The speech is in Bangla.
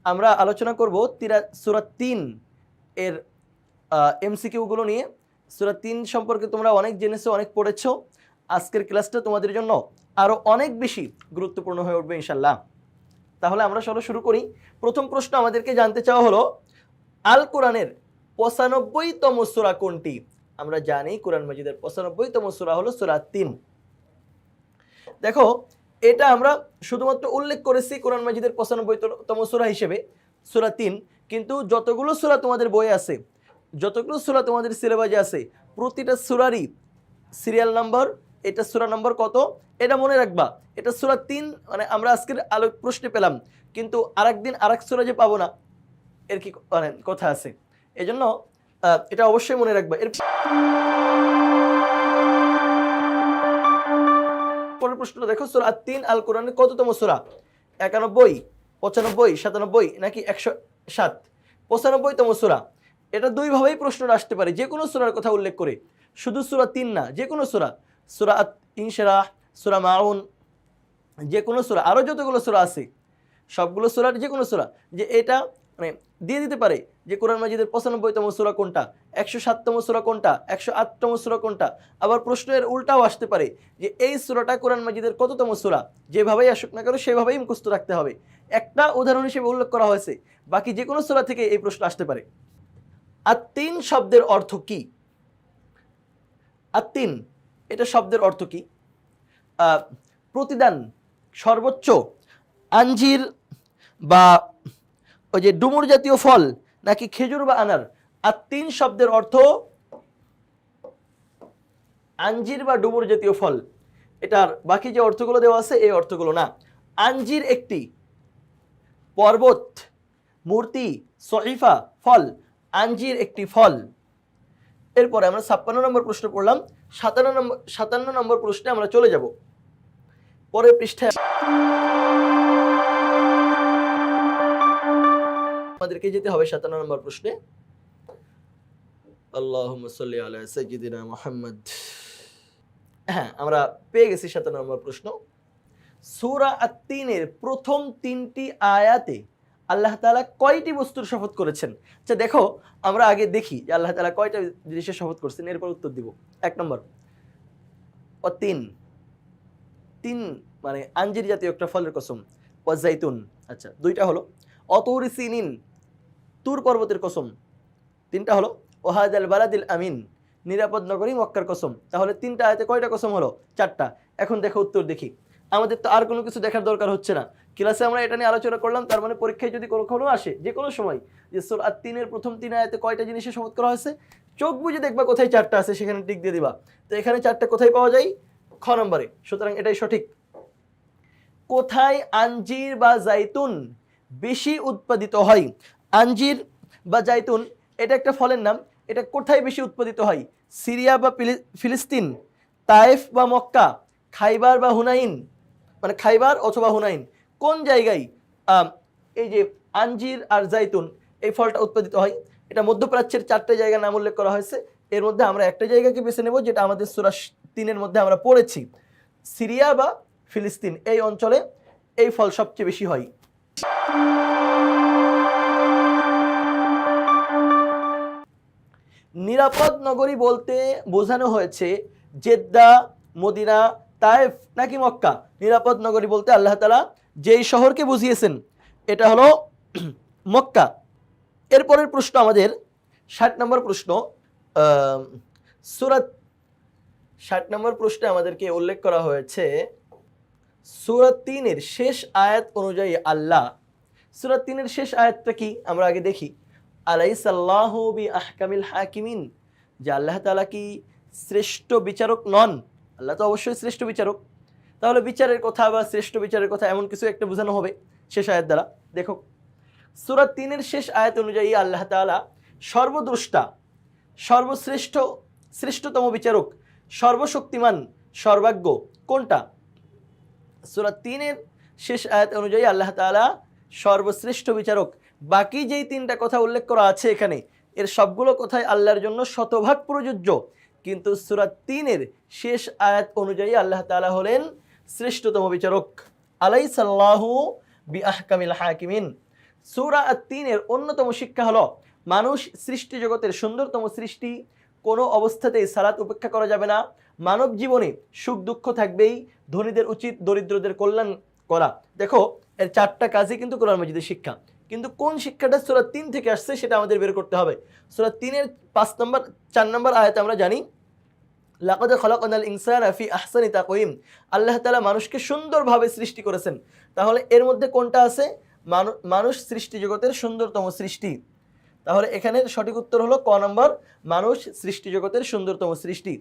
আমরা আলোচনা করব সূরা 3 এর এমসিকিউগুলো নিয়ে। সূরা 3 সম্পর্কে তোমরা অনেক জেনেছো, অনেক পড়েছো। আজকের ক্লাসটা তোমাদের জন্য আরো অনেক বেশি গুরুত্বপূর্ণ হয়ে উঠবে ইনশাআল্লাহ। তাহলে আমরা চলো শুরু করি। প্রথম প্রশ্ন আমাদেরকে জানতে চাওয়া হলো, আল কোরআনের 95তম সূরা কোনটি? আমরা জানি কোরআন মাজিদের 95তম সূরা হলো সূরা 3। দেখো, এটা আমরা শুধুমাত্র উল্লেখ করেছি কোরআন মাজিদের 95তম সূরা হিসেবে সূরা 3, কিন্তু যতগুলো সূরা তোমাদের বইয়ে আছে, যতগুলো সূরা তোমাদের সিলেবাসে আছে, প্রতিটা সূরারই সিরিয়াল নাম্বার, এটা সূরা নাম্বার কত এটা মনে রাখবা। এটা সূরা 3, মানে আমরা আজকের আলোক প্রশ্নে পেলাম, কিন্তু আরেকদিন আরেক সূরা যে পাবো না এর কি মানে কথা আছে। এজন্য এটা অবশ্যই মনে রাখবা। এর পরের প্রশ্নটা দেখো, সূরা 3 আল কোরআনের কততম সূরা? 91, 95, 97 নাকি 107? 95তম সূরা। এটা দুই ভাবেই প্রশ্নটা আসতে পারে, যে কোনো সূরার কথা উল্লেখ করে, শুধু সূরা 3 না, যে কোনো সূরা, সূরা ইনশিরাহ, সূরা মাউন, যে কোনো সূরা, আরো যতগুলো সূরা আছে সবগুলো সূরার যে কোনো সূরা, যে এটা মানে দিয়ে দিতে পারে যে কোরআন মাজিদের 95তম সূরা কোনটা, 107তম সূরা কোনটা, 108তম সূরা কোনটা। আবার প্রশ্নের উল্টাও আসতে পারে যে এই সূরাটা কোরআন মাজিদের কততম সূরা। যেভাবেই আসুক না কেন সেভাবেই মুখস্থ রাখতে হবে। একটা উদাহরণ হিসেবে উল্লেখ করা হয়েছে, বাকি যে কোনো সূরা থেকে এই প্রশ্ন আসতে পারে। আত-তিন শব্দের অর্থ কি? আত-তিন এটা শব্দের অর্থ কি? প্রতিদান, সর্বোচ্চ, আঞ্জির বা ওই যে ডুমুর জাতীয় ফল, নাকি খেজুর বা আনার? আত-তিন শব্দের অর্থ আঞ্জির বা ডুমুর জাতীয় ফল। এটার বাকি যে অর্থগুলো দেওয়া আছে এই অর্থগুলো না। আঞ্জির একটি পর্বত, মূর্তি, সহিফা, ফল। আঞ্জির একটি ফল। এরপরে আমরা 56 নম্বর প্রশ্ন পড়লাম। 57 নম্বর প্রশ্নে আমরা চলে যাব। পরের পৃষ্ঠায় আমাদেরকে যেতে হবে 57 নম্বর প্রশ্নে। আল্লাহুম্মা সাল্লি আলা সাইয়্যিদিনা মুহাম্মদ। হ্যাঁ, আমরা পেয়ে গেছি 57 নম্বর প্রশ্ন। সূরা আত-তিনের প্রথম 3টি আয়াতে আল্লাহ তাআলা কয়টি বস্তুর শপথ করেছেন? আচ্ছা দেখো, আমরা আগে দেখি যে আল্লাহ তাআলা কয়টা জিনিসের শপথ করছেন, এরপর উত্তর দিব। 1 নম্বর তিন, তিন মানে আঞ্জির জাতীয় একটা ফলের কসম। ওয়াজাইতুন, আচ্ছা 2টা হলো। অতুরি সিনিন, তুর পর্বতের কসম। 3টা হলো। ওয়াহাদাল বালাদিল আমিন, নিরাপদ নগরী মক্কার কসম। তাহলে 3টা আয়াতে কয়টা কসম হলো? 4টা। এখন দেখো উত্তর দেখি। আমাদের তো আর কোনো কিছু দেখার দরকার হচ্ছে না, ক্লাসে আমরা এটা নিয়ে আলোচনা করলাম। তার মানে পরীক্ষায় যদি কখনো আসে, যে কোনো সময়, যে সূরা আত-তিনের প্রথম 3 আয়াতে কয়টা জিনিসের শপথ করা হয়েছে, চোখ বুজে দেখবা কোথায় 4টা আছে, সেখানে টিক দিয়ে দিবা। তো এখানে 4টা কোথায় পাওয়া যায়? খ নম্বরে। সুতরাং এটাই সঠিক। কোথায় আঞ্জির বা জাইতুন বেশি উৎপাদিত হয়? আঞ্জির বা জাইতুন এটা একটা ফলের নাম। এটা কোথায় বেশি উৎপাদিত হয়? সিরিয়া বা ফিলিস্তিন, তায়েফ বা মক্কা, খাইবার বা হুনাইন, মানে খাইবার অথবা হুনাইন, কোন জায়গায় এই যে আঞ্জির আর জাইতুন এই ফলটা উৎপাদিত হয়? এটা মধ্যপ্রাচ্যের 4টা জায়গার নাম উল্লেখ করা হয়েছে। এর মধ্যে আমরা একটা জায়গাকে বেছে নেব, যেটা আমাদের সূরা 3-এর মধ্যে আমরা পড়েছি। সিরিয়া বা ফিলিস্তিন এই অঞ্চলে এই ফল সবচেয়ে বেশি হয়। নিরাপদ নগরী বলতে বোঝানো হয়েছে জেদ্দা, মদিনা, তায়েফ নাকি মক্কা? নিরাপদ নগরী বলতে আল্লাহ তাআলা যেই শহরকে বুঝিয়েছেন এটা হলো মক্কা। এরপরের প্রশ্ন আমাদের 60 নম্বর প্রশ্ন। সূরা 60 নম্বর প্রশ্নে আমাদেরকে উল্লেখ করা হয়েছে সূরা 3-এর শেষ আয়াত অনুযায়ী আল্লাহ, সূরা 3-এর শেষ আয়াতটা কি আমরা আগে দেখি। আলাইসাল্লাহু বিআহকামিল হাকিমিন, যে আল্লাহ তাআলা কি শ্রেষ্ঠ বিচারক নন? আল্লাহ তো অবশ্যই শ্রেষ্ঠ বিচারক। তাহলে বিচারের কথা বা শ্রেষ্ঠ বিচারের কথা এমন কিছু একটা বোঝানো হবে শেষ আয়াত দ্বারা। দেখো, সূরা 3-এর শেষ আয়াত অনুযায়ী আল্লাহ তাআলা সর্বদ্রষ্টা, সর্বশ্রেষ্ঠ, শ্রেষ্ঠতম বিচারক, সর্বশক্তিমান, সর্বাজ্ঞ। কোনটা? সূরা 3-এর শেষ আয়াত অনুযায়ী আল্লাহ তাআলা সর্বশ্রেষ্ঠ বিচারক। বাকি যেই 3টা কথা উল্লেখ করা আছে এখানে, এর সবগুলো কথাই আল্লাহর জন্য শতভাগ প্রযোজ্য, কিন্তু সূরা 3-এর শেষ আয়াত অনুযায়ী আল্লাহ তাআলা হলেন শ্রেষ্ঠতম বিচারক। আলাইসাল্লাহু বিআহকামিল হাকিমিন। সূরা আত-তিনের অন্যতম শিক্ষা হলো মানুষ সৃষ্টি জগতের সুন্দরতম সৃষ্টি, কোনো অবস্থাতেই সালাত উপেক্ষা করা যাবে না, মানব জীবনে সুখ দুঃখ থাকবেই, ধনীদের উচিত দরিদ্রদের কল্যাণ করা। দেখো এর 4টা কাজই কিন্তু কোরআন মাজিদের শিক্ষা, কিন্তু কোন শিক্ষাটা সূরা 3 থেকে আসছে সেটা আমাদের বের করতে হবে। সূরা 3-এর 4 নম্বর আয়াতে আমরা জানি লাকাদ খালাকনাল ইনসানা ফি আহসানি তাকওয়িম, আল্লাহ তাআলা মানুষকে সুন্দরভাবে সৃষ্টি করেছেন। তাহলে এর মধ্যে কোনটা আছে? মানুষ সৃষ্টি জগতের সুন্দরতম সৃষ্টি। তাহলে এখানে সঠিক উত্তর হলো ক নম্বর, মানুষ সৃষ্টি জগতের সুন্দরতম সৃষ্টি।